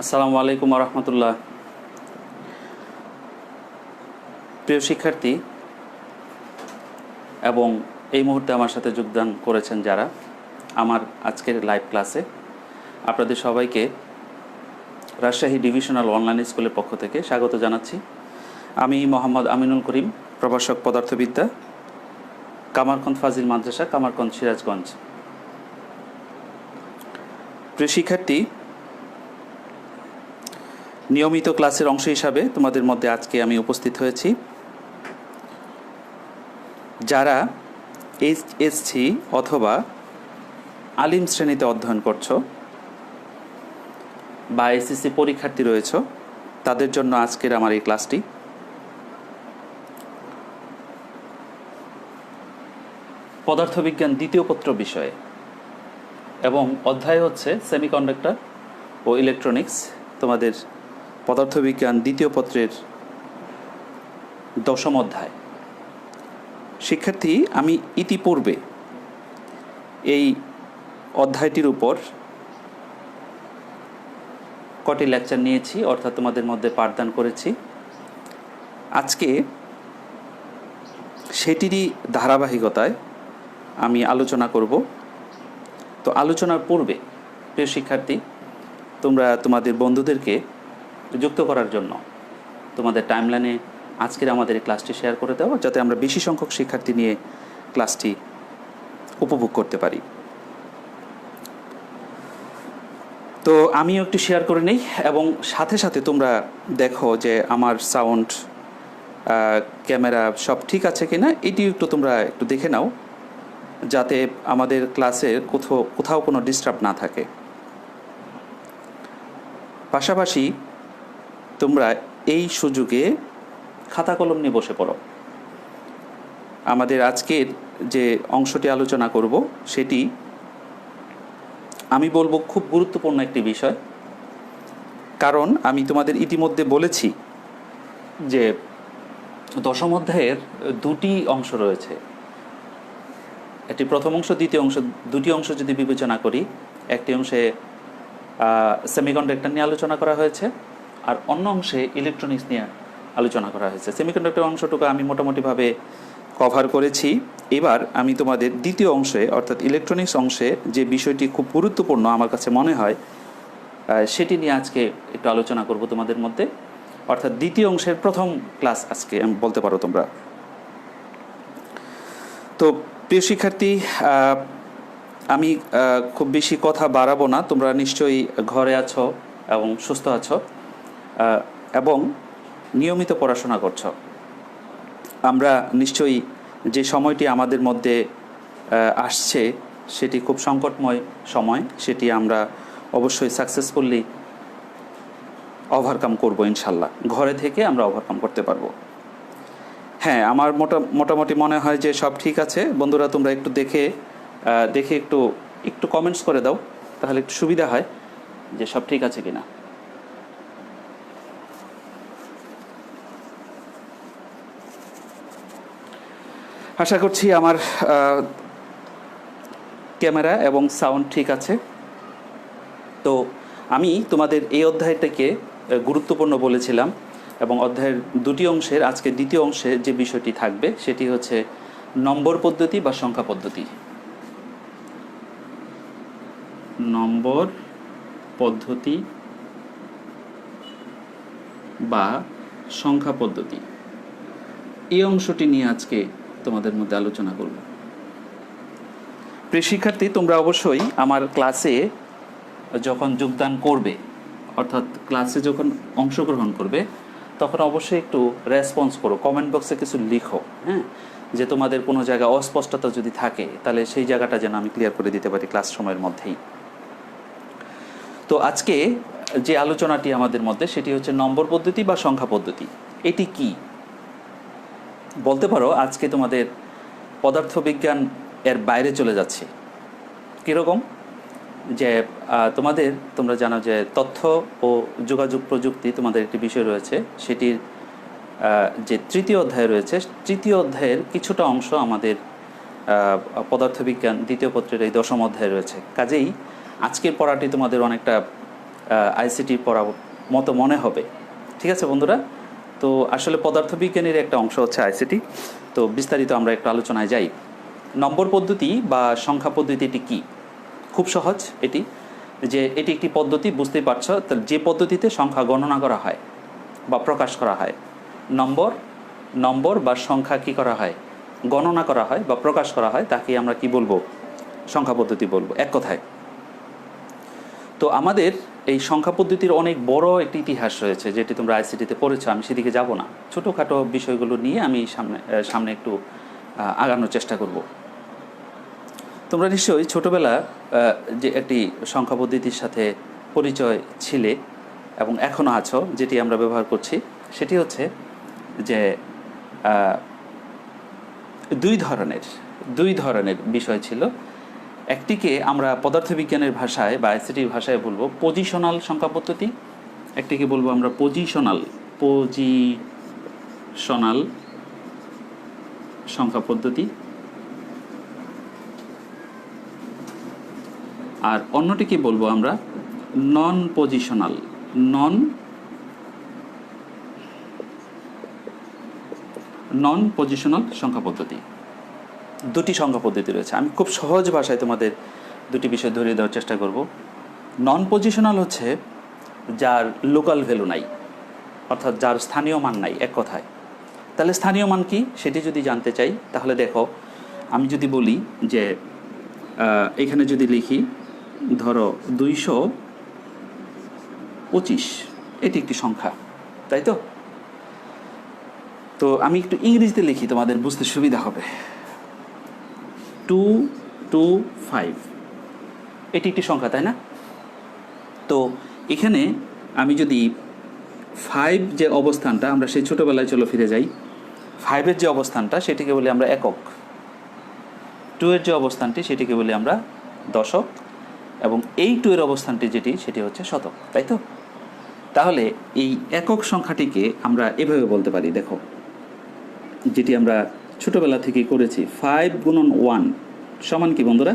আসসালামু আলাইকুম রহমতুল্লাহ। প্রিয় শিক্ষার্থী এবং এই মুহূর্তে আমার সাথে যোগদান করেছেন যারা আমার আজকের লাইভ ক্লাসে, আপনাদের সবাইকে রাজশাহী ডিভিশনাল অনলাইন স্কুলের পক্ষ থেকে স্বাগত জানাচ্ছি। আমি মোহাম্মদ আমিনুল করিম, প্রভাষক পদার্থবিদ্যা, কামারখন্দ ফাজিল মাদ্রাসা, কামারখন্দ, সিরাজগঞ্জ। প্রিয় শিক্ষার্থী, নিয়মিত ক্লাসের অংশ হিসাবে তোমাদের মধ্যে আজকে আমি উপস্থিত হয়েছি। যারা এইচএসসি অথবা আলিম শ্রেণীতে অধ্যয়ন করছো বা এসএসসি পরীক্ষার্থী রয়েছে, তাদের জন্য আজকের আমার এই ক্লাসটি। পদার্থবিজ্ঞান দ্বিতীয় পত্র বিষয়ে এবং অধ্যায় হচ্ছে সেমিকন্ডাক্টর ও ইলেকট্রনিক্স। তোমাদের পদার্থবিজ্ঞান দ্বিতীয় পত্রের 10ম অধ্যায়। শিক্ষার্থী, আমি ইতিপূর্বে এই অধ্যায়টির উপর কটি লেকচার নিয়েছি, অর্থাৎ তোমাদের মধ্যে পাঠদান করেছি। আজকে সেটিরই ধারাবাহিকতায় আমি আলোচনা করব। তো আলোচনার পূর্বে প্রিয় শিক্ষার্থী, তোমরা তোমাদের বন্ধুদেরকে যুক্ত করার জন্য তোমাদের টাইমলাইনে আজকের আমাদের এই ক্লাসটি শেয়ার করে দাও, যাতে আমরা বেশি সংখ্যক শিক্ষার্থী নিয়ে ক্লাসটি উপভোগ করতে পারি। তো আমিও একটু শেয়ার করে নিই এবং সাথে সাথে তোমরা দেখো যে আমার সাউন্ড, ক্যামেরা সব ঠিক আছে কিনা, এটিও একটু তোমরা একটু দেখে নাও, যাতে আমাদের ক্লাসে কোথাও কোনো ডিস্টার্ব না থাকে। পাশাপাশি তোমরা এই সুযোগে খাতা কলম নিয়ে বসে পড়ো। আমাদের আজকের যে অংশটি আলোচনা করব সেটি আমি বলবো খুব গুরুত্বপূর্ণ একটি বিষয়, কারণ আমি তোমাদের ইতিমধ্যে বলেছি যে 10ম অধ্যায়ের দুটি অংশ রয়েছে। একটি প্রথম অংশ, দ্বিতীয় অংশ, দুটি অংশ যদি বিবেচনা করি, একটি অংশে সেমিকন্ডাক্টর নিয়ে আলোচনা করা হয়েছে আর অন্য অংশে ইলেকট্রনিক্স নিয়ে আলোচনা করা হয়েছে। সেমিকন্ডাক্টর অংশটুকু আমি মোটামুটিভাবে কভার করেছি। এবার আমি তোমাদের দ্বিতীয় অংশে অর্থাৎ ইলেকট্রনিক্স অংশে যে বিষয়টি খুব গুরুত্বপূর্ণ আমার কাছে মনে হয়, সেটি নিয়ে আজকে একটু আলোচনা করব তোমাদের মধ্যে। অর্থাৎ দ্বিতীয় অংশের প্রথম ক্লাস আজকে আমি বলতে পারো তোমরা। তো প্রিয় শিক্ষার্থী, আমি খুব বেশি কথা বাড়াবো না। তোমরা নিশ্চয়ই ঘরে আছো এবং সুস্থ আছো এবং নিয়মিত পড়াশোনা করছো। আমরা নিশ্চয়ই যে সময়টি আমাদের মধ্যে আসছে সেটি খুব সংকটময় সময়, সেটি আমরা অবশ্যই সাকসেসফুলি ওভারকাম করব ইনশাল্লাহ। ঘরে থেকে আমরা ওভারকাম করতে পারবো। হ্যাঁ, আমার মোটামুটি মনে হয় যে সব ঠিক আছে। বন্ধুরা, তোমরা একটু দেখে একটু কমেন্টস করে দাও, তাহলে একটু সুবিধা হয় যে সব ঠিক আছে কিনা। আশা করছি আমার ক্যামেরা এবং সাউন্ড ঠিক আছে। তো আমি তোমাদের এই অধ্যায়টাকে গুরুত্বপূর্ণ বলেছিলাম এবং অধ্যায়ের দুটি অংশের আজকে দ্বিতীয় অংশে যে বিষয়টি থাকবে সেটি হচ্ছে নম্বর পদ্ধতি বা সংখ্যা পদ্ধতি। নম্বর পদ্ধতি বা সংখ্যা পদ্ধতি, এই অংশটি নিয়ে আজকে তোমাদের মধ্যে আলোচনা করব। প্রিয় শিক্ষার্থী, তোমরা অবশ্যই আমার ক্লাসে যখন যোগদান করবে, অর্থাৎ ক্লাসে যখন অংশগ্রহণ করবে, তখন অবশ্যই একটু রেসপন্স করো, কমেন্ট বক্সে কিছু লিখো। হ্যাঁ, যে তোমাদের কোনো জায়গায় অস্পষ্টতা যদি থাকে তাহলে সেই জায়গাটা যেন আমি ক্লিয়ার করে দিতে পারি ক্লাস সময়ের মধ্যেই। তো আজকে যে আলোচনাটি আমাদের মধ্যে সেটি হচ্ছে নম্বর পদ্ধতি বা সংখ্যা পদ্ধতি। এটি কি বলতে পারো, আজকে তোমাদের পদার্থবিজ্ঞান এর বাইরে চলে যাচ্ছে। কীরকম? যে তোমরা জানো যে তথ্য ও যোগাযোগ প্রযুক্তি তোমাদের একটি বিষয় রয়েছে, সেটির যে তৃতীয় অধ্যায় রয়েছে, তৃতীয় অধ্যায়ের কিছুটা অংশ আমাদের পদার্থবিজ্ঞান দ্বিতীয় পত্রের এই 10ম অধ্যায় রয়েছে। কাজেই আজকের পড়াটি তোমাদের অনেকটা আইসিটি পড়া মতো মনে হবে। ঠিক আছে বন্ধুরা, তো আসলে পদার্থবিজ্ঞানের একটা অংশ হচ্ছে আইসিটি। তো বিস্তারিত আমরা একটু আলোচনায় যাই। নম্বর পদ্ধতি বা সংখ্যা পদ্ধতি এটি কী? খুব সহজ এটি, যে এটি একটি পদ্ধতি, বুঝতেই পারছো, যে পদ্ধতিতে সংখ্যা গণনা করা হয় বা প্রকাশ করা হয়। নম্বর বা সংখ্যা কি করা হয়? গণনা করা হয় বা প্রকাশ করা হয়, তাকে আমরা কি বলবো? সংখ্যা পদ্ধতি বলবো, এক কথায়। তো আমাদের এই সংখ্যা পদ্ধতির অনেক বড় একটি ইতিহাস রয়েছে, যেটি তোমরা আইসিটিতে পড়েছো। আমি সেদিকে যাব না, ছোটোখাটো বিষয়গুলো নিয়ে আমি সামনে একটু আগানোর চেষ্টা করব। তোমরা নিশ্চয়ই ছোটোবেলা যে একটি সংখ্যা পদ্ধতির সাথে পরিচয় ছিলে এবং এখনও আছো, যেটি আমরা ব্যবহার করছি, সেটি হচ্ছে যে দুই ধরনের বিষয় ছিল। একটিকে আমরা পদার্থবিজ্ঞানের ভাষায় বা আইসিটির ভাষায় বলবো পজিশনাল সংখ্যা পদ্ধতি, একটিকে বলবো আমরা পজিশনাল সংখ্যা পদ্ধতি, আর অন্যটিকে বলবো আমরা নন পজিশনাল সংখ্যা পদ্ধতি। দুটি সংখ্যা পদ্ধতি রয়েছে। আমি খুব সহজ ভাষায় তোমাদের দুটি বিষয় ধরিয়ে দেওয়ার চেষ্টা করব। নন পজিশনাল হচ্ছে যার লোকাল ভ্যালু নাই, অর্থাৎ যার স্থানীয় মান নাই, এক কথায়। তাহলে স্থানীয় মান কি সেটি যদি জানতে চাই, তাহলে দেখো, আমি যদি বলি যে এখানে যদি লিখি ধরো 225, এটি একটি সংখ্যা, তাই তো? তো আমি একটু ইংরেজিতে লিখি, তোমাদের বুঝতে সুবিধা হবে। 225 এটি একটি সংখ্যা, তাই না? তো এখানে আমি যদি 5 যে অবস্থানটা, আমরা সেই ছোটোবেলায় চলো ফিরে যাই, 5-এর যে অবস্থানটা সেটিকে বলি আমরা একক, 2-এর যে অবস্থানটি সেটিকে বলি আমরা দশক, এবং এই 2-এর অবস্থানটি যেটি, সেটি হচ্ছে শতক, তাই তো? তাহলে এই একক সংখ্যাটিকে আমরা এভাবে বলতে পারি, দেখো, যেটি আমরা ছোটোবেলা থেকেই করেছি, 5 গুণন 1 সমান কি বন্ধুরা?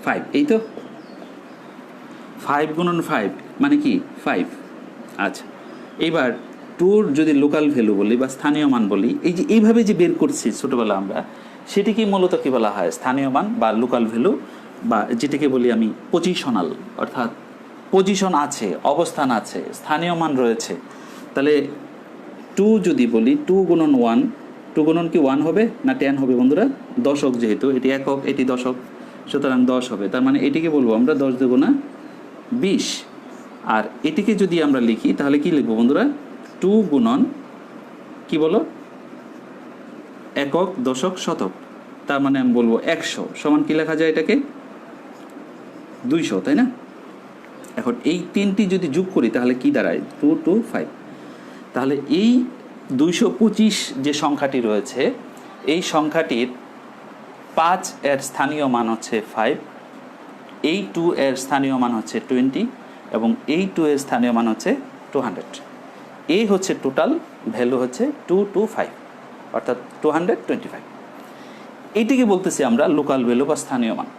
5, এই তো? 5 গুণন 5 মানে কি? 5। আচ্ছা, এবার 2-র যদি লোকাল ভ্যালু বলি বা স্থানীয় মান বলি, এই যে এইভাবে যে বের করছি ছোটোবেলা আমরা, সেটিকে মূলত কী বলা হয়? স্থানীয় মান বা লোকাল ভ্যালু, বা যেটাকে বলি আমি পজিশনাল, অর্থাৎ পজিশন আছে, অবস্থান আছে, স্থানীয় মান রয়েছে। তাহলে 2 যদি বলি, 2 গুণন 1, 2 গুণন কি 1 হবে না 10 হবে বন্ধুরা? দশক, যেহেতু এটি একক, এটি দশক, সুতরাং 10 হবে। তার মানে এটিকে বলবো আমরা 10 দুগুণা 20। আর এটিকে যদি আমরা লিখি, তাহলে কি লিখবো বন্ধুরা? 2 গুণন কি বলো? একক, দশক, শতক। তার মানে আমি বলবো 100 সমান কি লেখা যায় এটাকে? 200, তাই না? এখন এই তিনটি যদি যোগ করি তাহলে কি দাঁড়ায়? 225। তাহলে এই 225 যে সংখ্যাটি রয়েছে, এই সংখ্যাটির 5 এর স্থানীয় মান হচ্ছে 5, এই 2 এর স্থানীয় মান হচ্ছে 20, এবং এই 2 এর স্থানীয় মান হচ্ছে 200। এই হচ্ছে টোটাল ভ্যালু হচ্ছে 225, অর্থাৎ 225। এইটিকে বলতেছি আমরা লোকাল ভ্যালু বা স্থানীয় মান।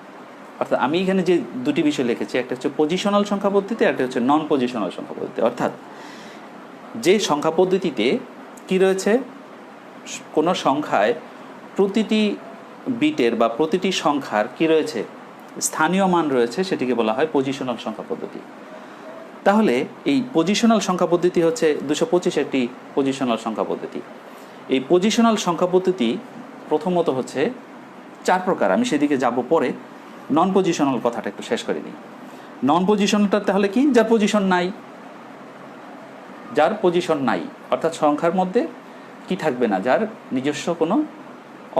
অর্থাৎ আমি এখানে যে দুটি বিষয় লিখেছি, একটা হচ্ছে পজিশনাল সংখ্যা পদ্ধতি, একটা হচ্ছে নন পজিশনাল সংখ্যা পদ্ধতি। অর্থাৎ যে সংখ্যা পদ্ধতিতে কি রয়েছে, কোনো সংখ্যায় প্রতিটি বিটের বা প্রতিটি সংখ্যার কি রয়েছে? স্থানীয় মান রয়েছে, সেটিকে বলা হয় পজিশনাল সংখ্যা পদ্ধতি। তাহলে এই পজিশনাল সংখ্যা পদ্ধতি হচ্ছে 225 একটি পজিশনাল সংখ্যা পদ্ধতি। এই পজিশনাল সংখ্যা পদ্ধতি প্রথমত হচ্ছে 4 প্রকার, আমি সেদিকে যাব পরে। নন পজিশনাল কথাটা একটু শেষ করে দিই। নন পজিশনালটা তাহলে কি? যার পজিশন নাই, অর্থাৎ সংখ্যার মধ্যে কি থাকবে না, যার নিজস্ব কোনো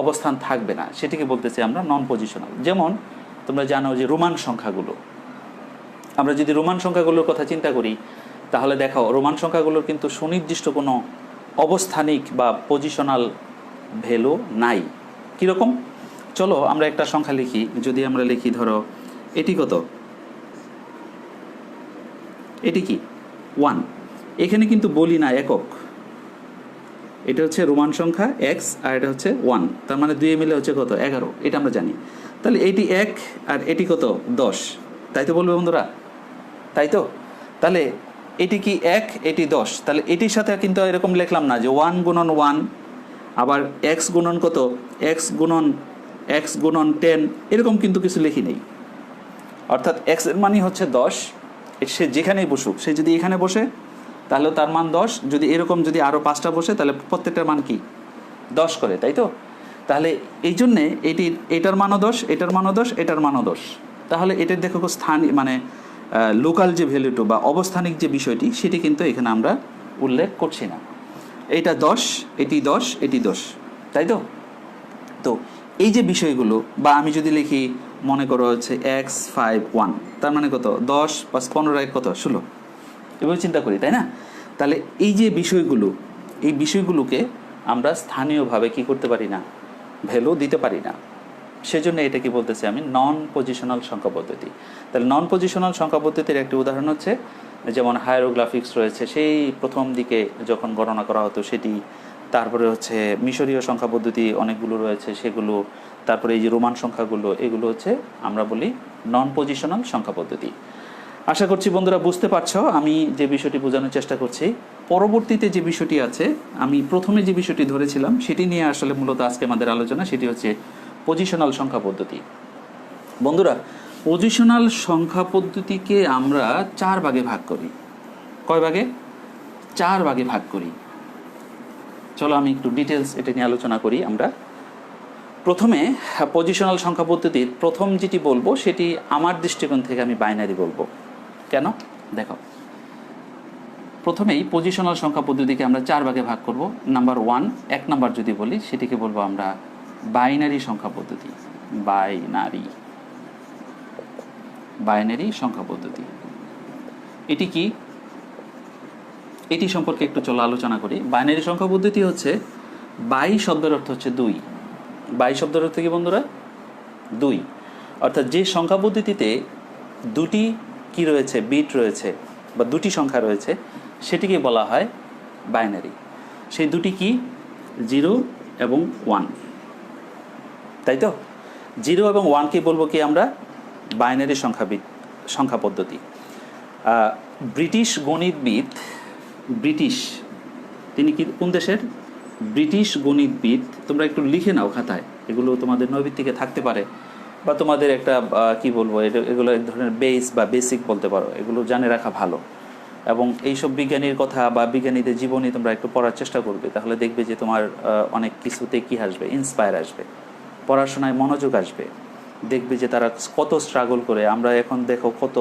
অবস্থান থাকবে না, সেটিকে বলতেছি আমরা নন পজিশনাল। যেমন তোমরা জানো যে রোমান সংখ্যাগুলো, আমরা যদি রোমান সংখ্যাগুলোর কথা চিন্তা করি, তাহলে দেখো রোমান সংখ্যাগুলোর কিন্তু সুনির্দিষ্ট কোনো অবস্থানিক বা পজিশনাল ভ্যালু নাই। কীরকম? চলো আমরা একটা সংখ্যা লিখি। যদি আমরা লিখি, ধরো এটি কত? এটি কি? 1। এখানে কিন্তু বলি না একক, এটা হচ্ছে রোমান সংখ্যা x, আর এটা হচ্ছে 1, তার মানে 2 মিলে হচ্ছে কত? 11, এটা আমরা জানি। তাহলে এটি 1 আর এটি কত? 10, তাই তো বলবে বন্ধুরা? তাই তো? তাহলে এটি কি 1, এটি 10, তাহলে এটির সাথে কিন্তু এরকম লিখলাম না যে 1 গুণন 1, আবার x গুণন কত, x গুণন 10, এরকম কিন্তু কিছু লিখি নেই। অর্থাৎ x এর মানই হচ্ছে 10, সে যেখানেই বসুক, সে যদি এখানে বসে তাহলে তার মান 10, যদি এরকম যদি আরও 5টা বসে তাহলে প্রত্যেকটার মান কি 10 করে, তাই তো? তাহলে এই জন্যে এটার মানও 10, এটার মানও 10, এটার মানও 10। তাহলে এটার দেখো স্থান মানে লোকাল যে ভ্যালুটু বা অবস্থানিক যে বিষয়টি, সেটি কিন্তু এখানে আমরা উল্লেখ করছি না। এইটা 10, এটি 10, এটি 10, তাই তো? তো এই যে বিষয়গুলো, বা আমি যদি লিখি মনে করো হচ্ছে x51, তার মানে কত, 10 + 15 কত, 16, এভাবে চিন্তা করি, তাই না? তাহলে এই যে বিষয়গুলো, এই বিষয়গুলোকে আমরা স্থানীয়ভাবে কি করতে পারি না, ভ্যালু দিতে পারি না। সেজন্য এটা কি বলতেছি আমি, নন পজিশনাল সংখ্যা পদ্ধতি। তাহলে নন পজিশনাল সংখ্যা পদ্ধতির একটি উদাহরণ হচ্ছে যেমন হায়ারোগ্রাফিক্স রয়েছে, সেই প্রথম দিকে যখন গণনা করা হতো সেটি, তারপরে হচ্ছে মিশরীয় সংখ্যা পদ্ধতি অনেকগুলো রয়েছে সেগুলো, তারপরে এই যে রোমান সংখ্যাগুলো, এগুলো হচ্ছে আমরা বলি নন পজিশনাল সংখ্যা পদ্ধতি। আশা করছি বন্ধুরা বুঝতে পারছো আমি যে বিষয়টি বোঝানোর চেষ্টা করছি। পরবর্তীতে যে বিষয়টি আছে, আমি প্রথমে যে বিষয়টি ধরেছিলাম সেটি নিয়ে আসলে মূলত আজকে আমাদের আলোচনা, সেটি হচ্ছে পজিশনাল সংখ্যা পদ্ধতি। বন্ধুরা, পজিশনাল সংখ্যা পদ্ধতিকে আমরা 4 ভাগে ভাগ করি। কয় ভাগে? 4 ভাগে ভাগ করি। চলো আমি একটু ডিটেলস এটা নিয়ে আলোচনা করি। আমরা প্রথমে পজিশনাল সংখ্যা পদ্ধতির প্রথম যেটি বলবো সেটি আমার দৃষ্টিকোণ থেকে আমি বাইনারি বলবো। কেন? দেখো, প্রথমেই পজিশনাল সংখ্যা পদ্ধতিকে আমরা 4 ভাগে ভাগ করব। নাম্বার 1, 1 নাম্বার যদি বলি সেটিকে বলবো আমরা বাইনারি সংখ্যা পদ্ধতি। বাইনারি সংখ্যা পদ্ধতি এটি কি, এটি সম্পর্কে একটু চলো আলোচনা করি। বাইনারি সংখ্যা পদ্ধতি হচ্ছে, বাই শব্দের অর্থ হচ্ছে 2। বাই শব্দের অর্থ কি বন্ধুরা? 2। অর্থাৎ যে সংখ্যা পদ্ধতিতে দুটি কি রয়েছে, বিট রয়েছে বা দুটি সংখ্যা রয়েছে, সেটিকে বলা হয় বাইনারি। সেই দুটি কি? 0 এবং 1, তাই তো? 0 এবং 1কে বলবো কি আমরা বাইনারি সংখ্যা পদ্ধতি। ব্রিটিশ গণিতবিদ, তিনি কি কোন দেশের? ব্রিটিশ গণিতবিদ। তোমরা একটু লিখে নাও খাতায়, এগুলো তোমাদের নৈবিত্তিকে থাকতে পারে, বা তোমাদের একটা কি বলবো, এগুলো এক ধরনের বেস বা বেসিক বলতে পারো, এগুলো জানে রাখা ভালো। এবং এইসব বিজ্ঞানীর কথা বা বিজ্ঞানীদের জীবনী তোমরা একটু পড়ার চেষ্টা করবে, তাহলে দেখবে যে তোমার অনেক কিছুতে কি আসবে, ইন্সপায়ার আসবে, পড়াশোনায় মনোযোগ আসবে। দেখবে যে তারা কত স্ট্রাগল করে, আমরা এখন দেখো কত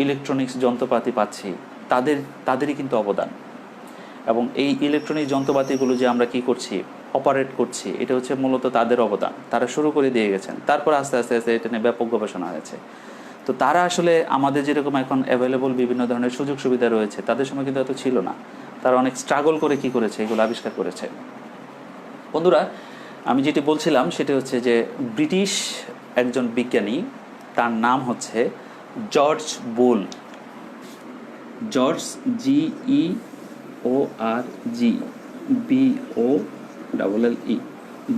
ইলেকট্রনিক্স যন্ত্রপাতি পাচ্ছি, তাদেরই কিন্তু অবদান। এবং এই ইলেকট্রনিক যন্ত্রপাতিগুলো যে আমরা কি করছি, অপারেট করছি, এটা হচ্ছে মূলত তাদের অবদান। তারা শুরু করে দিয়ে গেছেন, তারপর আস্তে আস্তে আস্তে এটা নিয়ে ব্যাপক গবেষণা হয়েছে। তো তারা আসলে আমাদের যেরকম এখন অ্যাভেলেবল বিভিন্ন ধরনের সুযোগ সুবিধা রয়েছে, তাদের সময় কিন্তু এত ছিল না। তারা অনেক স্ট্রাগল করে কি করেছে, এগুলো আবিষ্কার করেছে। বন্ধুরা, আমি যেটি বলছিলাম সেটি হচ্ছে যে ব্রিটিশ একজন বিজ্ঞানী, তার নাম হচ্ছে George Boole. George, GEORGBOLLE,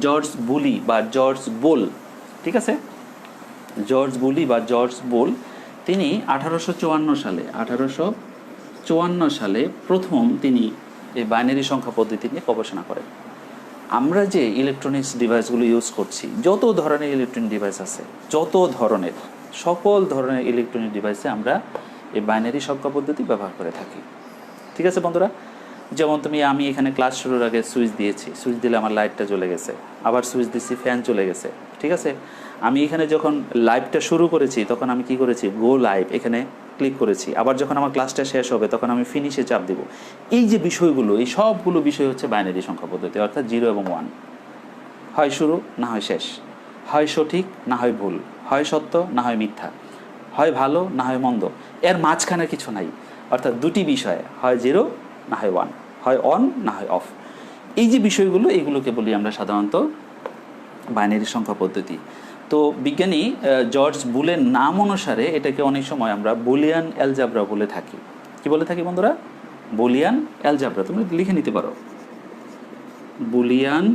George Boole বা জর্জ বুল, ঠিক আছে? জর্জ বুলি বা জর্জ বুল, তিনি 1854 সালে প্রথম তিনি এই বাইনারি সংখ্যা পদ্ধতি নিয়ে গবেষণা করেন। আমরা যে ইলেকট্রনিক্স ডিভাইসগুলো ইউজ করছি, যত ধরনের ইলেকট্রনিক ডিভাইস আছে, সকল ধরনের ইলেকট্রনিক ডিভাইসে আমরা এই বাইনারি সংখ্যা পদ্ধতি ব্যবহার করে থাকি। ঠিক আছে বন্ধুরা? যেমন আমি এখানে ক্লাস শুরুর আগে সুইচ দিয়েছি, সুইচ দিলে আমার লাইটটা জ্বলে গেছে, আবার সুইচ দিচ্ছি, ফ্যান চলে গেছে, ঠিক আছে? আমি এখানে যখন লাইভটা শুরু করেছি তখন আমি কি করেছি, গো লাইভ এখানে ক্লিক করেছি, আবার যখন আমার ক্লাসটা শেষ হবে তখন আমি ফিনিশে চাপ দিব। এই যে বিষয়গুলো, এই সবগুলো বিষয় হচ্ছে বাইনারি সংখ্যা পদ্ধতি, অর্থাৎ 0 এবং 1, হয় শুরু না হয় শেষ, হয় সঠিক না হয় ভুল, হয় সত্য না হয় মিথ্যা, হয় ভালো না হয় মন্দ, এর মাঝখানে কিছু নাই। অর্থাৎ দুটি বিষয়, হয় 0 না হয় 1, হয় অন না হয় অফ। এই যে বিষয়গুলো, এইগুলোকে বলি আমরা সাধারণত বাইনারি সংখ্যা পদ্ধতি। তো বিজ্ঞানী জর্জ বুলের নাম অনুসারে এটাকে অনেক সময় আমরা বুলিয়ান অ্যালজাবরা বলে থাকি। কি বলে থাকি বন্ধুরা? Boolean algebra. তোমরা লিখে নিতে পারো, বুলিয়ান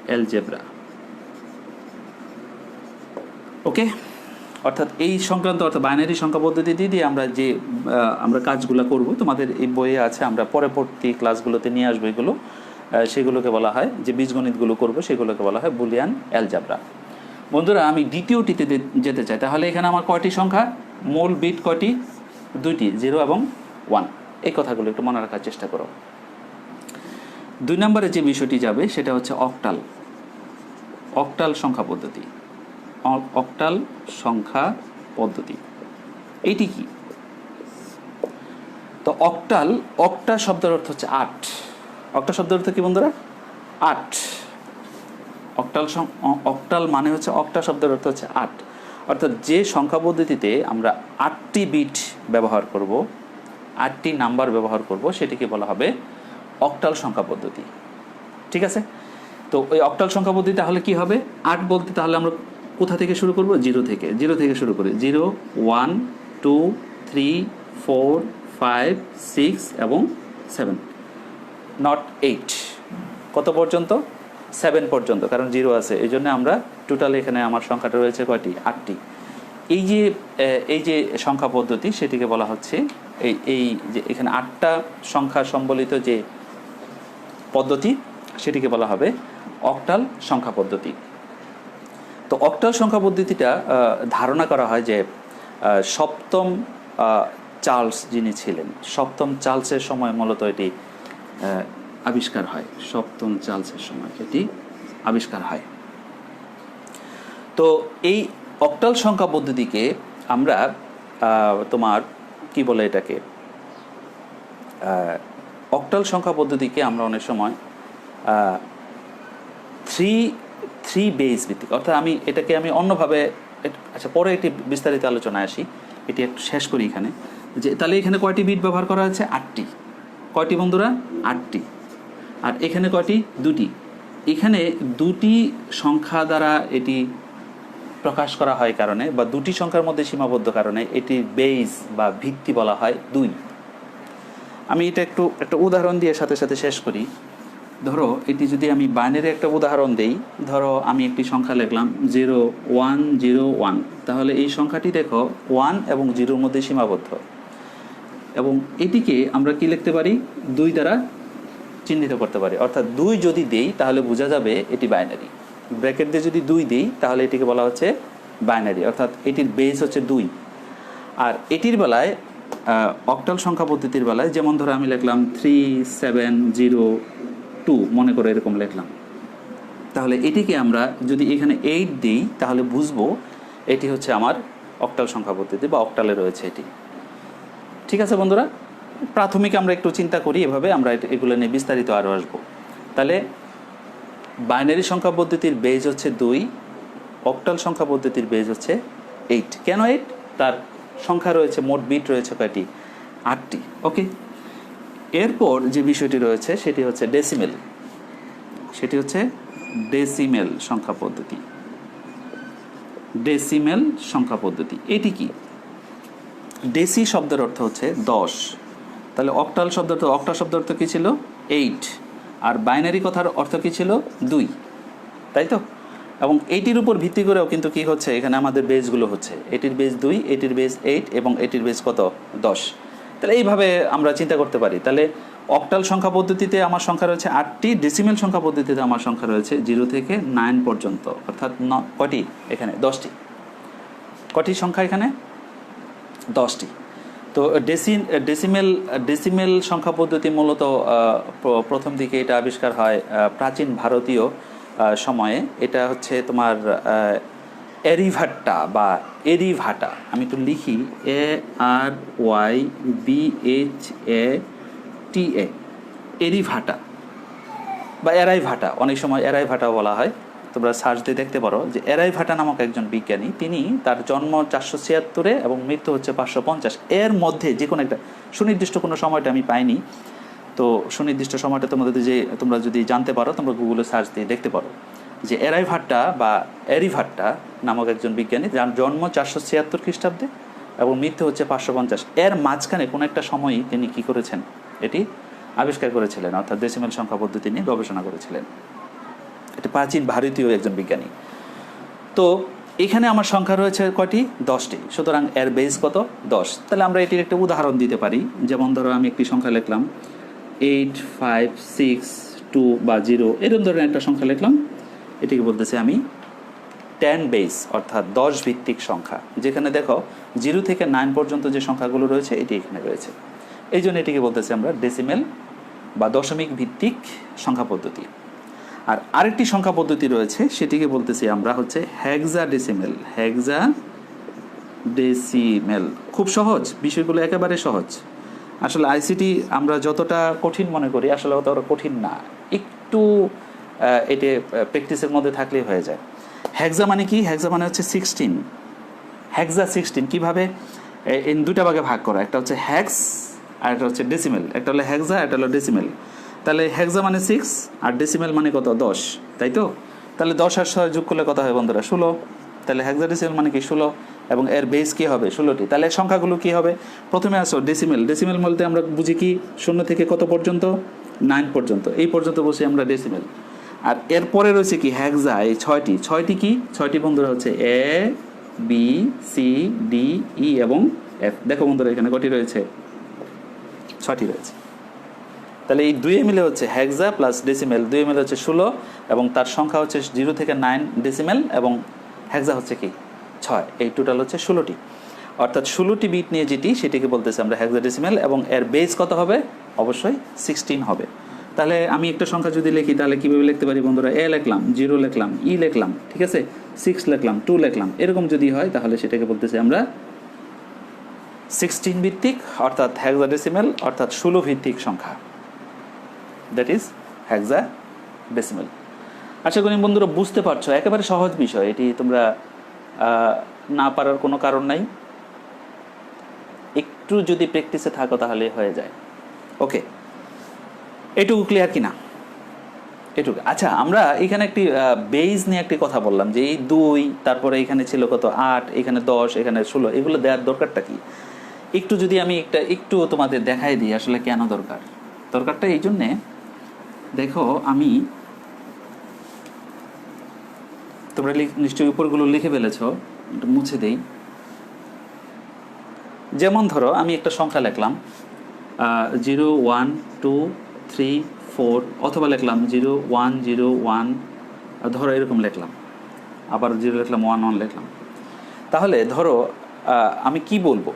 অ্যালজেব্রা। ওকে, অর্থাৎ এই সংক্রান্ত অর্থাৎ বাইনারি সংখ্যা পদ্ধতি দিয়ে আমরা কাজগুলো করব, তোমাদের এই বইয়ে আছে, আমরা পরবর্তী ক্লাসগুলোতে নিয়ে আসবো এগুলো। সেগুলোকে বলা হয় যে বীজগণিতগুলো করব, সেগুলোকে বলা হয় বুলিয়ান অ্যালজাবরা। বন্ধুরা, আমি দ্বিতীয়টিতে যেতে চাই। তাহলে এখানে আমার কয়টি সংখ্যা, মূল বিট কয়টি? দুইটি, 0 এবং 1। এই কথাগুলো একটু মনে রাখার চেষ্টা করো। 2 নম্বরে যে বিষয়টি যাবে সেটা হচ্ছে অক্টাল। অক্টাল সংখ্যা পদ্ধতি। অক্টাল সংখ্যা পদ্ধতি এইটি কি? তো অক্টা শব্দের অর্থ হচ্ছে 8। অক্টা শব্দের অর্থ কি বন্ধুরা? 8। অক্টাল মানে হচ্ছে, অক্টা শব্দের অর্থ হচ্ছে 8। অর্থাৎ যে সংখ্যা পদ্ধতিতে আমরা 8টি বিট ব্যবহার করব, 8টি নাম্বার ব্যবহার করব, সেটিকে বলা হবে অক্টাল সংখ্যা পদ্ধতি। ঠিক আছে? তো ওই অক্টাল সংখ্যা পদ্ধতি তাহলে কি হবে? 8 বলতে তাহলে আমরা কোথা থেকে শুরু করব? 0 থেকে। 0 থেকে শুরু করি। 0, 1, 2, 3, 4, 5, 6 এবং 7, নট 8। কত পর্যন্ত? 7 পর্যন্ত, কারণ 0 আছে, এই জন্য আমরা টোটাল এখানে আমার সংখ্যাটা রয়েছে কয়টি? 8টি। এই যে সংখ্যা পদ্ধতি, সেটিকে বলা হচ্ছে এই যে এখানে 8টা সংখ্যা সম্বলিত যে পদ্ধতি, সেটিকে বলা হবে অক্টাল সংখ্যা পদ্ধতি। তো অক্টাল সংখ্যা পদ্ধতিটা ধারণা করা হয় যে সপ্তম চার্লস যিনি ছিলেন, সপ্তম চার্লসের সময় মূলত এটি আবিষ্কার হয়। সপ্তম চার্লসের সময় এটি আবিষ্কার হয়। তো এই অক্টাল সংখ্যা পদ্ধতিকে আমরা তোমার কি বলে এটাকে, অক্টাল সংখ্যা পদ্ধতিকে আমরা অনেক সময় থ্রি বেস ভিত্তিক, অর্থাৎ এটাকে আমি অন্যভাবে, আচ্ছা পরে একটি বিস্তারিত আলোচনায় আসি, এটি একটু শেষ করি এখানে। যে তাহলে এখানে কয়টি বিট ব্যবহার করা হয়েছে? 8টি। কয়টি বন্ধুরা? 8টি। আর এখানে কয়টি? 2টি। এখানে 2টি সংখ্যা দ্বারা এটি প্রকাশ করা হয় কারণে, বা 2টি সংখ্যার মধ্যে সীমাবদ্ধ কারণে এটির বেস বা ভিত্তি বলা হয় 2। আমি এটা একটা উদাহরণ দিয়ে সাথে সাথে শেষ করি। ধরো এটি যদি আমি বাইনারি একটা উদাহরণ দেই, ধরো আমি একটি সংখ্যা লিখলাম 0101, তাহলে এই সংখ্যাটি দেখো 1 এবং 0-র মধ্যে সীমাবদ্ধ, এবং এটিকে আমরা কি লিখতে পারি? 2 দ্বারা চিহ্নিত করতে পারি। অর্থাৎ 2 যদি দেই তাহলে বোঝা যাবে এটি বাইনারি। ব্র্যাকেট দিয়ে যদি 2 দেই তাহলে এটিকে বলা হচ্ছে বাইনারি, অর্থাৎ এটির বেস হচ্ছে 2। আর এটির বেলায় অক্টাল সংখ্যা পদ্ধতির বেলায়, যেমন ধরো আমি লিখলাম 3702, মনে করে এরকম লিখলাম, তাহলে এটিকে আমরা যদি এখানে 8 দিই তাহলে বুঝবো এটি হচ্ছে আমার অক্টাল সংখ্যা পদ্ধতি বা অক্টালে রয়েছে এটি। ঠিক আছে বন্ধুরা, প্রাথমিক আমরা একটু চিন্তা করি, এভাবে আমরা এগুলো নিয়ে বিস্তারিত আরও আসবো। তাহলে বাইনারি সংখ্যা পদ্ধতির বেজ হচ্ছে 2, অক্টাল সংখ্যা পদ্ধতির বেজ হচ্ছে 8। কেন 8? তার সংখ্যা রয়েছে, মোট বিট রয়েছে কয়টি? 8টি। ওকে, এরপর যে বিষয়টি রয়েছে সেটি হচ্ছে ডেসিমেল। সেটি হচ্ছে ডেসিমেল সংখ্যা পদ্ধতি। ডেসিমেল সংখ্যা পদ্ধতি এটি কি? ডেসি শব্দের অর্থ হচ্ছে 10। তাহলে অক্টাল শব্দের অর্থ, অক্টা শব্দের অর্থ কী ছিল? 8। আর বাইনারি কথার অর্থ কী ছিল? 2, তাই তো? এবং এইটির উপর ভিত্তি করেও কিন্তু কি হচ্ছে, এখানে আমাদের বেসগুলো হচ্ছে, এটির বেস 2, এটির বেস 8 এবং এটির বেস কত? 10। তাহলে এইভাবে আমরা চিন্তা করতে পারি। তাহলে অক্টাল সংখ্যা পদ্ধতিতে আমার সংখ্যা রয়েছে 8টি, ডেসিমেল সংখ্যা পদ্ধতিতে আমার সংখ্যা রয়েছে 0 থেকে 9 পর্যন্ত, অর্থাৎ কয়টি? এখানে 10টি। কয়টি সংখ্যা এখানে? 10টি। তো ডেসিমেল সংখ্যা পদ্ধতি মূলত প্রথম দিকে এটা আবিষ্কার হয় প্রাচীন ভারতীয় সময়ে। এটা হচ্ছে তোমার এরিভাট্টা বা এরিভাটা, আমি একটু লিখি, ARYBHATA, এরিভাটা বা এরাইভাটা, অনেক সময় এরাইভাটাও বলা হয়। তোমরা সার্চ দিয়ে দেখতে পারো যে এরাইভাটা নামক একজন বিজ্ঞানী, তিনি তার জন্ম 476 এবং মৃত্যু হচ্ছে 550, এর মধ্যে যে কোনো একটা সুনির্দিষ্ট কোনো সময়টা আমি পাইনি। তো সুনির্দিষ্ট সময়টা তোমরা যদি জানতে পারো, তোমরা গুগলে সার্চ দিয়ে দেখতে পারো যে এরাইভাট্টা বা এরিভাট্টা নামক একজন বিজ্ঞানী, যার জন্ম 476 খ্রিস্টাব্দে এবং মৃত্যু হচ্ছে 550, এর মাঝখানে কোনো একটা সময়ই তিনি কী করেছেন? এটি আবিষ্কার করেছিলেন, অর্থাৎ ডেসিমেল সংখ্যা পদ্ধতি নিয়ে গবেষণা করেছিলেন। এটা প্রাচীন ভারতীয় একজন বিজ্ঞানী। তো এখানে আমার সংখ্যা রয়েছে কয়টি? 10টি। সুতরাং এর বেস কত? 10। তাহলে আমরা এটির একটা উদাহরণ দিতে পারি। যেমন ধরো আমি একটি সংখ্যা লিখলাম 8, 5, 6, 2 বা 0, এরকম ধরনের একটা সংখ্যা লিখলাম। এটিকে বলতেছি আমি 10 বেস, অর্থাৎ 10 ভিত্তিক সংখ্যা। যেখানে দেখো 0 থেকে 9 পর্যন্ত যে সংখ্যাগুলো রয়েছে এটি এখানে রয়েছে। এই জন্য এটিকে বলতেছি আমরা ডেসিমেল বা দশমিক ভিত্তিক সংখ্যা পদ্ধতি। আর আরেকটি সংখ্যা পদ্ধতি রয়েছে, সেটিকে বলতেছি আমরা হচ্ছে হেক্সাডেসিমেল। হেক্সাডেসিমেল খুব সহজ, বিষয়গুলো একেবারে সহজ। আসলে আইসিটি আমরা যতটা কঠিন মনে করি আসলে অতটা কঠিন না, একটু এটি প্র্যাকটিসের মধ্যে থাকলেই হয়ে যায়। হেক্সা মানে কি? হেক্সা মানে হচ্ছে 16। হেক্সা 16 কীভাবে? এই দুটা ভাগে ভাগ করা, একটা হচ্ছে হেক্স আর একটা হচ্ছে ডেসিমেল। একটা হলো হেক্সা, একটা হলো ডেসিমেল। তাহলে হেক্সা মানে 6 আর ডেসিমেল মানে কত? 10, তাই তো? তাহলে 10 আর 6 যোগ করলে কত হয় বন্ধুরা? 16। তাহলে হেক্সাডেসিমেল মানে কি? 16, এবং এর বেস কী হবে? 16টি। তাহলে সংখ্যাগুলো কী হবে? প্রথমে আসো ডেসিমেল। ডেসিমেল বলতে আমরা বুঝি কি 0 থেকে কত পর্যন্ত? 9 পর্যন্ত। এই পর্যন্ত বসে আমরা ডেসিমেল। আর এরপরে রয়েছে কি? হেক্সা। এই 6টি কি? 6টি বন্ধুরা হচ্ছে এ, বি, সি, ডি, ই এবং এফ। দেখো বন্ধুরা এখানে কটি রয়েছে? 6টি রয়েছে। তাহলে এই 2 মিলে হচ্ছে হেক্সা প্লাস ডেসিমেল, 2 মিলে হচ্ছে 16, এবং তার সংখ্যা হচ্ছে 0 থেকে 9 ডেসিমেল, এবং হেক্সা হচ্ছে কি? 6। এই টোটাল হচ্ছে 16টি। অর্থাৎ 16টি বিট নিয়ে যেটি, সেটিকে বলতেছে আমরা হেক্সাডেসিমেল, এবং এর বেস কত হবে? অবশ্যই 16 হবে। তাহলে আমি একটা সংখ্যা যদি লিখি তাহলে কীভাবে লিখতে পারি বন্ধুরা? এ লিখলাম, 0 লিখলাম, ই লিখলাম, ঠিক আছে, 6 লিখলাম, 2 লিখলাম। এরকম যদি হয় তাহলে সেটাকে বলতেছি আমরা 16 ভিত্তিক, অর্থাৎ হেক্সাডেসিমেল, অর্থাৎ 16 ভিত্তিক সংখ্যা। That is hexadecimal. আশা করি বন্ধুরা বুঝতে পারছো, একেবারে সহজ বিষয়। এটি তোমরা না পারার কোনো কারণ নাই, একটু যদি প্র্যাকটিসে থাকো তাহলে হয়ে যায়। ওকে, এটুকু ক্লিয়ার কি না? এটুকু। আচ্ছা, আমরা এখানে একটি বেস নিয়ে একটি কথা বললাম যে এই 2, তারপরে এখানে ছিল কত? 8, এখানে 10, এখানে 16। এগুলো দেওয়ার দরকারটা কি? একটু যদি আমি একটু তোমাদের দেখাই দিই আসলে কেন দরকার। দরকারটা এই জন্যে, দেখো আমি, তোমরা নিশ্চয়ই উপরগুলো লিখে ফেলেছ, একটু মুছে দেই। যেমন ধরো আমি একটা সংখ্যা লিখলাম 0, 1, 2, 3, 4, অথবা লিখলাম 0, 1, 0, 1, ধরো এরকম লিখলাম, আবার 0 লিখলাম, 1, 1 লিখলাম। তাহলে ধরো আমি কি বলবো?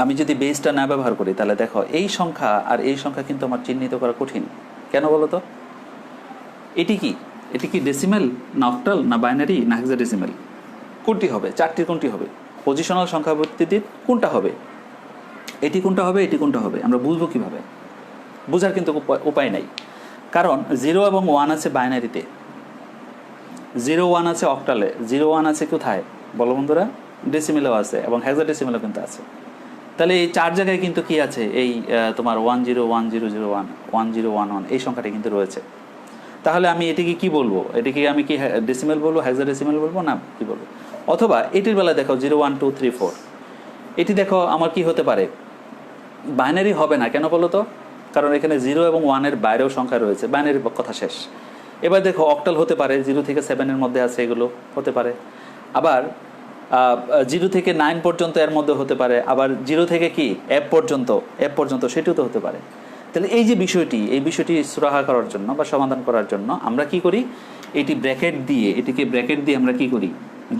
আমি যদি বেসটা না ব্যবহার করি তাহলে দেখো এই সংখ্যা আর এই সংখ্যা কিন্তু আমার চিহ্নিত করা কঠিন। কেন বলো তো? এটি কি? এটি কি ডেসিমেল না অক্টাল না বাইনারি না হেক্সাডেসিমেল? কোনটি হবে? 4টির কোনটি হবে? পজিশনাল সংখ্যা পদ্ধতির কোনটা হবে? এটি কোনটা হবে? এটি কোনটা হবে? আমরা বুঝবো কিভাবে? বোঝার কিন্তু উপায় নাই। কারণ 0 এবং 1 আছে বাইনারিতে, 0, 1 আছে অক্টালে, 0, 1 আছে কোথায় বলো বন্ধুরা? ডেসিমেলও আছে, এবং হেক্সাডেসিমেলও কিন্তু আছে। তাহলে এই 4 জায়গায় কিন্তু কি আছে? এই তোমার 1, 0, 1, 0, 0, 1, 1, 0, 1, 1 এই সংখ্যাটি কিন্তু রয়েছে। তাহলে আমি এটিকে কি বলবো? এটিকে আমি কি ডেসিমেল বলবো, হেক্সাডেসিমেল বলবো, না কি বলবো? অথবা এটির বেলা দেখো 0, 1, 2, 3, 4, এটি দেখো আমার কি হতে পারে? বাইনারি হবে না। কেন বলো তো? কারণ এখানে 0 এবং 1-এর বাইরেও সংখ্যা রয়েছে, বাইনারির কথা শেষ। এবার দেখো অক্টাল হতে পারে, 0 থেকে 7-এর মধ্যে আছে, এগুলো হতে পারে। আবার 0 থেকে 9 পর্যন্ত এর মধ্যে হতে পারে, আবার 0 থেকে কি এফ পর্যন্ত সেটিও তো হতে পারে। তাহলে এই যে বিষয়টি, এই বিষয়টি সুরাহা করার জন্য বা সমাধান করার জন্য আমরা কি করি? এটিকে ব্র্যাকেট দিয়ে আমরা কি করি?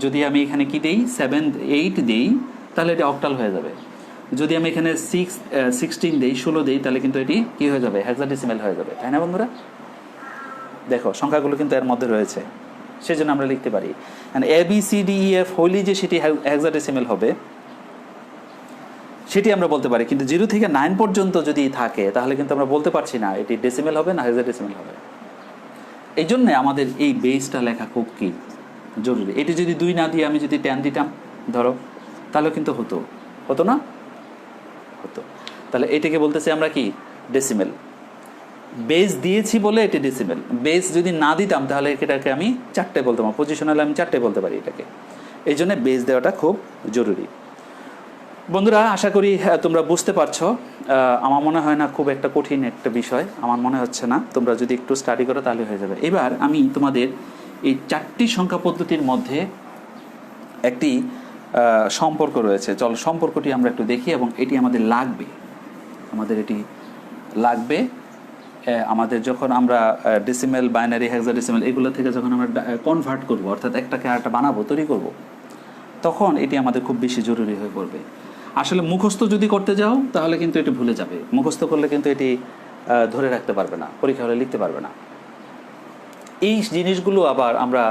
যদি আমি এখানে কি দেই 7, 8 দেই তাহলে এটা অক্টাল হয়ে যাবে। যদি আমি এখানে 16 দেই, 16 দেই, তাহলে কিন্তু এটি কি হয়ে যাবে? হেক্সাডেসিমেল হয়ে যাবে, তাই না বন্ধুরা? দেখো সংখ্যাগুলো কিন্তু এর মধ্যে রয়েছে, সেজন্য আমরা লিখতে পারি ABCDEF হইলেই যে সেটি হেক্সাডেসিমেল হবে সেটি আমরা বলতে পারি। কিন্তু 0 থেকে 9 পর্যন্ত যদি থাকে তাহলে কিন্তু আমরা বলতে পারছি না এটি ডেসিমেল হবে না হেক্সাডেসিমেল হবে। এই জন্যে আমাদের এই বেসটা লেখা খুব কি জরুরি। এটি যদি 2 না দিয়ে আমি যদি 10 দিতাম ধরো, তাহলে কিন্তু হতো না? হতো। তাহলে এটাকে বলতেছি আমরা কি? ডেসিমেল। বেস দিয়েছি বলে এটি ডেসিমেল। বেস যদি না দিতাম তাহলে এটাকে আমি 4টে বলতাম, পজিশনাল আমি 4টে বলতে পারি এটাকে। এই জন্য বেস দেওয়াটা খুব জরুরি। বন্ধুরা আশা করি তোমরা বুঝতে পারছো। আমার মনে হয় না খুব একটা কঠিন একটা বিষয়, আমার মনে হচ্ছে না। তোমরা যদি একটু স্টাডি করো তাহলে হয়ে যাবে। এবার আমি তোমাদের এই 4টি সংখ্যা পদ্ধতির মধ্যে একটি সম্পর্ক রয়েছে। চল সম্পর্কটি আমরা একটু দেখি, এবং এটি আমাদের লাগবে, এটি লাগবে আমাদের যখন আমরা ডেসিমেল, বাইনারি, হেক্সাডেসিমেল এগুলো থেকে যখন আমরা কনভার্ট করব, অর্থাৎ একটাকে আরেকটা বানাবো, তৈরি করব, তখন এটি আমাদের খুব বেশি জরুরি হয়ে পড়বে। আসলে মুখস্থ যদি করতে যাও তাহলে কিন্তু এটি ভুলে যাবে, মুখস্থ করলে কিন্তু এটি ধরে রাখতে পারবে না, পরীক্ষা হলে লিখতে পারবে না। এই জিনিসগুলো আবার আমরা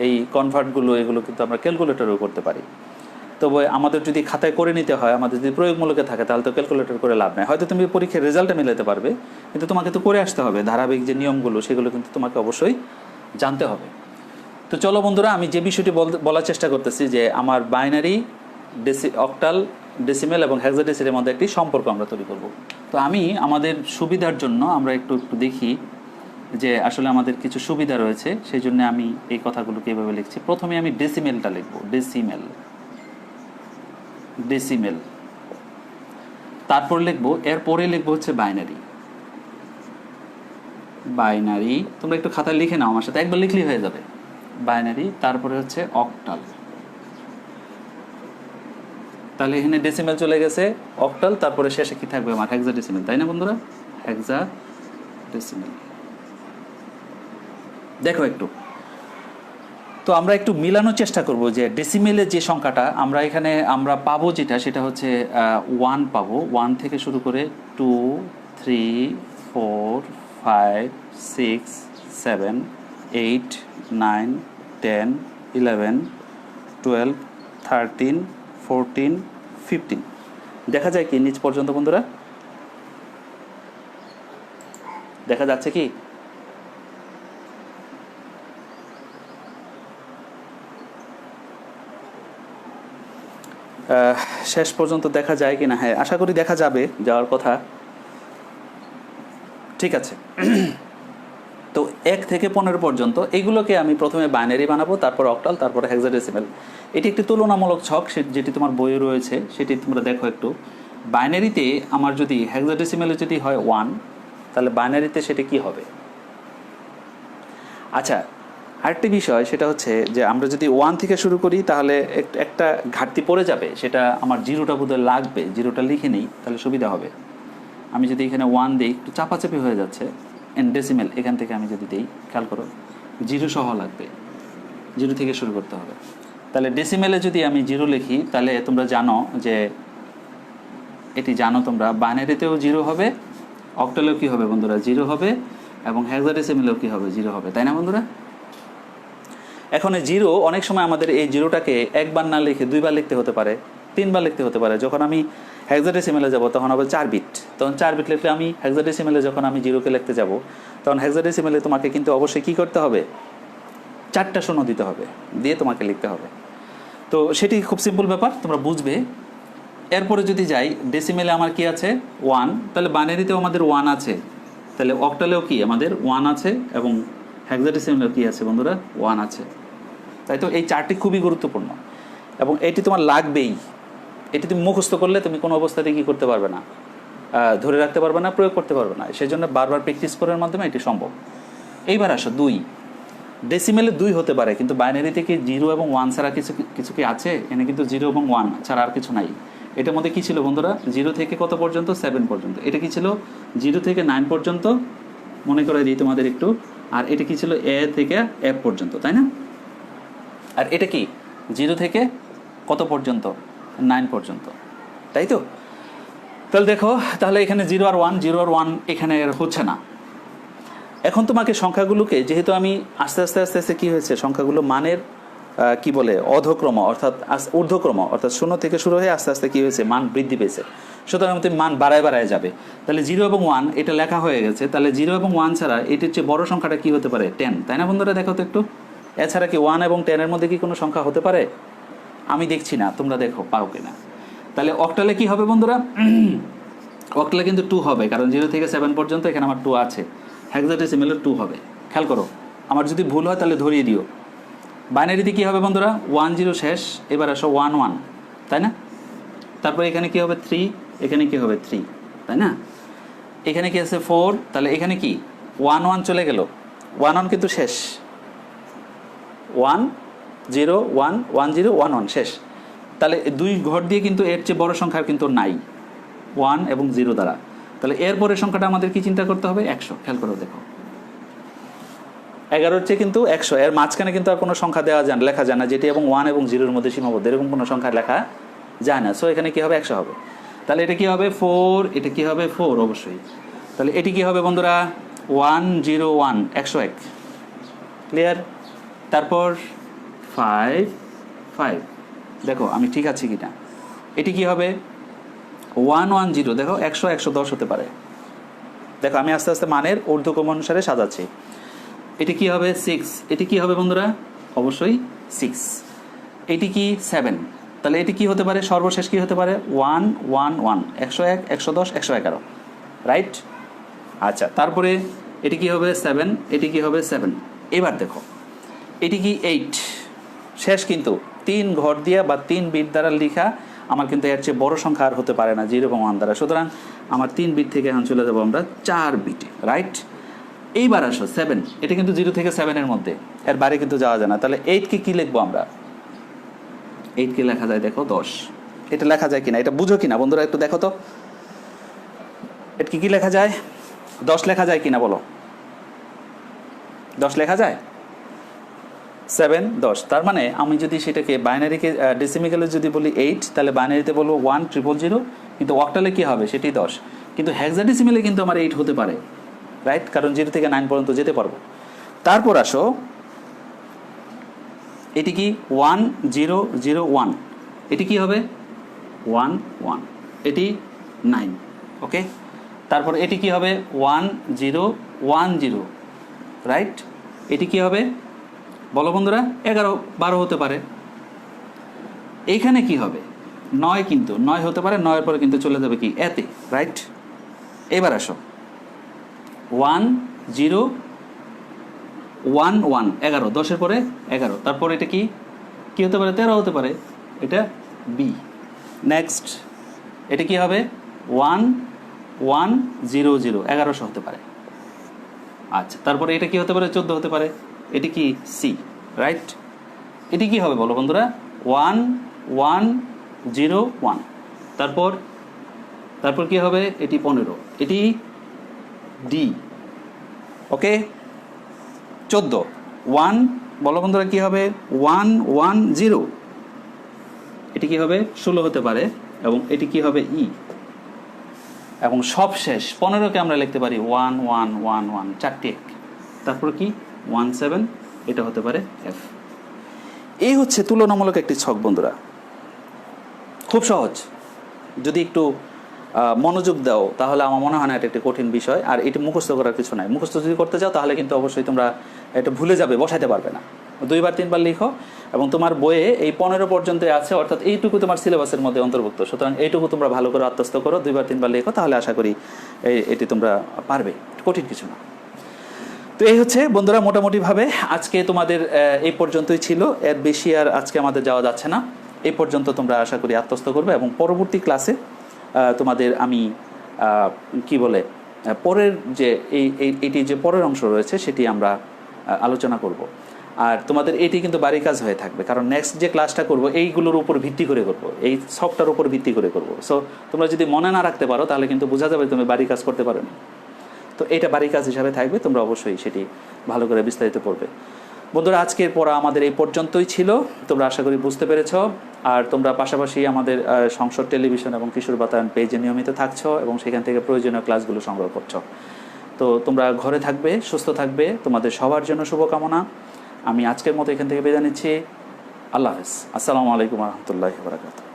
এই কনভার্টগুলো এগুলো কিন্তু আমরা ক্যালকুলেটরেও করতে পারি। তবে আমাদের যদি খাতায় করে নিতে হয়, আমাদের যদি প্রয়োগমূলকে থাকে, তাহলে তো ক্যালকুলেটর করে লাভ নেই। হয়তো তুমি পরীক্ষার রেজাল্টে মিলাতে পারবে, কিন্তু তোমাকে তো করে আসতে হবে। ধারাবাহিক যে নিয়মগুলো সেগুলো কিন্তু তোমাকে অবশ্যই জানতে হবে। তো চলো বন্ধুরা, আমি যে বিষয়টি বলার চেষ্টা করতেছি যে আমার বাইনারি, অক্টাল, ডেসিমেল এবং হেক্সাডেসিমেলের মধ্যে একটি সম্পর্ক আমরা তৈরি করব। তো আমি আমাদের সুবিধার জন্য আমরা একটু দেখি যে আসলে আমাদের কিছু সুবিধা রয়েছে, সেই জন্য আমি এই কথাগুলোকে এভাবে লিখছি। প্রথমে আমি ডেসিমেলটা লিখব, ডেসিমেল, তারপর লিখব, এরপরে লিখব হচ্ছে বাইনারি। তোমরা একটু খাতায় লিখে নাও আমার সাথে, একবার লিখলেই হয়ে যাবে। বাইনারি, তারপরে হচ্ছে অক্টাল। তাহলে এখানে ডেসিমেল চলে গেছে, অক্টাল, তারপরে শেষে কি থাকবে আমার? হেক্সাডেসিমেল, তাই না বন্ধুরা? হেক্সাডেসিমেল। দেখো একটু, তো আমরা একটু মিলানোর চেষ্টা করব যে ডেসিমেলের যে সংখ্যাটা আমরা পাবো সেটা হচ্ছে 1 পাবো। 1 থেকে শুরু করে 2, 3, 4, 5, 6, 7, 8, 9, 10, 11, 12, 13, 14, 15। দেখা যায় কি নিচ পর্যন্ত বন্ধুরা? দেখা যাচ্ছে কি? শেষ পর্যন্ত দেখা যায় কি না? হ্যাঁ, আশা করি দেখা যাবে, যাওয়ার কথা। ঠিক আছে। তো 1 থেকে 15 পর্যন্ত এইগুলোকে আমি প্রথমে বাইনারি বানাবো, তারপর অক্টাল, তারপরে হেক্সাডেসিমেল। এটি একটি তুলনামূলক ছক, যেটি তোমার বইয়ে রয়েছে, সেটি তোমরা দেখো একটু। বাইনারিতে আমার যদি হেক্সাডেসিমেলে যদি হয় 1, তাহলে বাইনারিতে সেটা কি হবে? আচ্ছা, আরেকটি বিষয় সেটা হচ্ছে যে আমরা যদি 1 থেকে শুরু করি তাহলে একটা ঘাটতি পড়ে যাবে, সেটা আমার জিরোটা বোধহয় লাগবে। জিরোটা লিখে নিই, তাহলে সুবিধা হবে। আমি যদি এখানে 1 দিই, একটু চাপাচাপি হয়ে যাচ্ছে। ডেসিমেল এখান থেকে আমি যদি দিই, খেয়াল করো, জিরো সহ লাগবে, জিরো থেকে শুরু করতে হবে। তাহলে ডেসিমেলে যদি আমি জিরো লিখি, তাহলে তোমরা জানো যে এটি জানো তোমরা, বাইনারিতেও জিরো হবে, অক্টালেও কী হবে বন্ধুরা? জিরো হবে, এবং হেক্সাডেসিমেলেও কী হবে? জিরো হবে, তাই না বন্ধুরা? এখন এই জিরো অনেক সময় আমাদের এই জিরোটাকে একবার না লিখে 2 বার লিখতে হতে পারে, 3 বার লিখতে হতে পারে। যখন আমি হেক্সাডেসিমেলে যাব তখন হবে 4 বিট। তখন 4 বিট লিখলে আমি হেক্সাডেসিমেলে যখন আমি জিরোকে লিখতে যাব, তখন হেক্সাডেসিমেলে তোমাকে কিন্তু অবশ্যই কী করতে হবে? 4টা শূন্য দিতে হবে, দিয়ে তোমাকে লিখতে হবে। তো সেটি খুব সিম্পল ব্যাপার, তোমরা বুঝবে। এরপরে যদি যাই, ডেসিমেলে আমার কি আছে? 1। তাহলে বাইনারিতেও আমাদের 1 আছে, তাহলে অক্টালেও কি আমাদের 1 আছে, এবং হেক্সাডেসিমেলেও কি আছে বন্ধুরা? 1 আছে। তাই তো এই 4টি খুবই গুরুত্বপূর্ণ, এবং এটি তোমার লাগবেই। এটি তুমি মুখস্থ করলে তুমি কোনো অবস্থাতে কী করতে পারবে না, ধরে রাখতে পারবে না, প্রয়োগ করতে পারবে না। সেই জন্য বারবার প্র্যাকটিস করার মাধ্যমে এটি সম্ভব। এইবার আসো 2। ডেসিমেলে 2 হতে পারে, কিন্তু বাইনারিতে কি 0 এবং 1 ছাড়া কিছু কি আছে? এখানে কিন্তু 0 এবং 1 ছাড়া আর কিছু নাই। এটার মধ্যে কী ছিল বন্ধুরা? 0 থেকে কত পর্যন্ত? 7 পর্যন্ত। এটা কি ছিল? 0 থেকে 9 পর্যন্ত, মনে করে দিই তোমাদের একটু। আর এটা কি ছিল? A থেকে F পর্যন্ত, তাই না? আর এটা কি? 0 থেকে কত পর্যন্ত? 9 পর্যন্ত, তাই তো? তাহলে দেখো, তাহলে এখানে 0 আর 1 এখানে হচ্ছে না। এখন তোমাকে সংখ্যাগুলোকে, যেহেতু আমি আস্তে আস্তে কী হয়েছে, সংখ্যাগুলো মানের কি বলে অধক্রম, অর্থাৎ ঊর্ধ্বক্রম, অর্থাৎ 0 থেকে শুরু হয়ে আস্তে আস্তে কী হয়েছে, মান বৃদ্ধি পেয়েছে। সুতরাং তুমি মান বাড়ায় যাবে। তাহলে 0 এবং 1 এটা লেখা হয়ে গেছে। তাহলে 0 এবং 1 ছাড়া এটির চেয়ে বড় সংখ্যাটা কী হতে পারে? 10, তাই না বন্ধুরা? দেখো তো একটু, এছাড়া কি 1 এবং 10 এর মধ্যে কি কোনো সংখ্যা হতে পারে? আমি দেখছি না, তোমরা দেখো পাও কিনা। তাহলে অক্টালে কি হবে বন্ধুরা? অক্টালে কিন্তু 2 হবে, কারণ 0 থেকে 7 পর্যন্ত এখানে আমার 2 আছে। হেক্সাডেসিমেলের 2 হবে। খেয়াল করো, আমার যদি ভুল হয় তাহলে ধরিয়ে দিও। বাইনারিতে কী হবে বন্ধুরা? 1 0 শেষ, এবার আসো 1 1, তাই না? তারপরে এখানে কি হবে? 3, এখানে কি হবে? 3, তাই না? এখানে কি আছে? 4, তাহলে এখানে কি 1 1 চলে গেল, 1 1 কিন্তু শেষ, 1 0 1 1 0 1 1 শেষ। তাহলে 2 ঘর দিয়ে কিন্তু এর চেয়ে বড় সংখ্যা কিন্তু নাই 1 এবং 0 দ্বারা। তাহলে এরপরের সংখ্যাটা আমাদের কি চিন্তা করতে হবে? 100। খেয়াল করে দেখো, 11-র চেয়ে কিন্তু 100, এর মাঝখানে কিন্তু আর কোনো সংখ্যা লেখা যায় না, যেটি এবং 1 এবং 0-র মধ্যে সীমাবদ্ধ, এরকম কোনো সংখ্যা লেখা যায় না। সো এখানে কি হবে? 100 হবে। তাহলে এটা কি হবে? 4, এটা কি হবে? 4 অবশ্যই। তাহলে এটি কি হবে বন্ধুরা? 101, 101। ক্লিয়ার? তারপর 5 5, দেখো আমি ঠিক আছি কিনা। এটি কি হবে? 110, দেখো 100 110 হতে পারে। দেখো আমি আস্তে আস্তে মানের ঊর্ধ্বক্রম অনুসারে সাজাচ্ছি। এটি কি হবে? 6। এটি কি হবে বন্ধুরা? অবশ্যই 6। এটি কি? 7। তাহলে এটি কি হতে পারে? সর্বশেষ কি হতে পারে? 111, 101 110 111, রাইট? আচ্ছা, তারপরে এটি কি হবে? 7। এটি কি হবে? 7। এবার দেখো এটি কি? 8। শেষ কিন্তু 3 ঘর দিয়া বা 3 বিট দ্বারা লেখা আমার কিন্তু এর চেয়ে বড় সংখ্যা আর হতে পারে না 0 এবং 1 দ্বারা। সুতরাং আমার 3 বিট থেকে এখন চলে যাবো আমরা 4 বিটে, রাইট? এইবার আসো 7। এটা কিন্তু 0 থেকে 7-এর মধ্যে, এর বাইরে কিন্তু যাওয়া যায় না। তাহলে 8-কে কি লিখবো আমরা? 8-কে লেখা যায় দেখো 10। এটা লেখা যায় কিনা, এটা বুঝো কিনা বন্ধুরা, একটু দেখো তো। এটা কি লেখা যায়? 10 লেখা যায় কিনা বলো? 10 লেখা যায়? 7 10। তার মানে আমি যদি সেটাকে বাইনারিকে ডেসিমিক্যালে যদি বলি 8, তাহলে বাইনারিতে বলবো 1000, কিন্তু অক্টালে কি হবে? সেটি 10। কিন্তু হেক্সাডেসিমেলে কিন্তু আমার 8 হতে পারে, রাইট? কারণ 0 থেকে 9 পর্যন্ত যেতে পারবো। তারপর আসো এটি কি? 1001। এটি কি হবে? 1 1। এটি 9, ওকে? তারপর এটি কি হবে? 1010, রাইট? এটি কি হবে বলো বন্ধুরা? 11 12 হতে পারে। এইখানে কি হবে? 9, কিন্তু 9 হতে পারে। 9-এর পরে কিন্তু চলে যাবে কি? এতে, রাইট? এবার আসো 1011, 11, 10-এর পরে 11। তারপর এটা কি কি হতে পারে? 13 হতে পারে। এটা বি। নেক্সট এটা কি হবে? 1100, 1100 হতে পারে। আচ্ছা, তারপরে এটা কি হতে পারে? 14 হতে পারে। এটি কি? C, right? এটি কি হবে বলো বন্ধুরা? 1101। তারপর কি হবে? এটি 15। এটি ডি, ওকে? 14 1 বলো বন্ধুরা কি হবে? 110। এটি কি হবে? 16 হতে পারে। এবং এটি কি হবে? ই। এবং সবশেষ 15-কে আমরা লিখতে পারি 1111, 4টি এক। তারপর কি? 17, এটা হতে পারে এফ। এই হচ্ছে তুলনামূলক একটি ছক বন্ধুরা, খুব সহজ। যদি একটু মনোযোগ দাও তাহলে আমার মনে হয় না এটা একটি কঠিন বিষয়। আর এটি মুখস্থ করার কিছু নাই। মুখস্থ যদি করতে চাও তাহলে কিন্তু অবশ্যই তোমরা এটা ভুলে যাবে, বসাইতে পারবে না। 2বার 3বার লিখো এবং তোমার বইয়ে এই 15 পর্যন্ত আছে, অর্থাৎ এইটুকু তোমার সিলেবাসের মধ্যে অন্তর্ভুক্ত। সুতরাং এইটুকু তোমরা ভালো করে আত্মস্থ করো, 2বার 3বার লিখো, তাহলে আশা করি এটি তোমরা পারবে। কঠিন কিছু না। তো এই হচ্ছে বন্ধুরা মোটামুটিভাবে আজকে তোমাদের এই পর্যন্তই ছিল। এর বেশি আর আজকে আমাদের যাওয়া যাচ্ছে না। এই পর্যন্ত তোমরা আশা করি আত্মস্থ করবে এবং পরবর্তী ক্লাসে তোমাদের আমি কি বলে পরের যে এটি যে পরের অংশ রয়েছে সেটি আমরা আলোচনা করব। আর তোমাদের এটি কিন্তু বাড়ি কাজ হয়ে থাকবে, কারণ নেক্সট যে ক্লাসটা করব এইগুলোর উপর ভিত্তি করে করব, এই সবটার উপর ভিত্তি করে করব। সো তোমরা যদি মনে না রাখতে পারো তাহলে কিন্তু বোঝা যাবে তুমি বাড়ি কাজ করতে পারো না। তো এটা বাড়ি কাজ হিসাবে থাকবে, তোমরা অবশ্যই সেটি ভালো করে বিস্তারিত পড়বে। বন্ধুরা আজকের পড়া আমাদের এই পর্যন্তই ছিল। তোমরা আশা করি বুঝতে পেরেছ। আর তোমরা পাশাপাশি আমাদের সংসদ টেলিভিশন এবং কিশোর বাতায়ন পেজে নিয়মিত থাকছো এবং সেখান থেকে প্রয়োজনীয় ক্লাসগুলো সংগ্রহ করছো। তো তোমরা ঘরে থাকবে, সুস্থ থাকবে, তোমাদের সবার জন্য শুভকামনা। আমি আজকের মতো এখান থেকে বিদায় নিচ্ছি। আল্লাহ হাফেজ। আসসালামু আলাইকুম ওয়া রাহমাতুল্লাহি ওয়া বারাকাতুহু।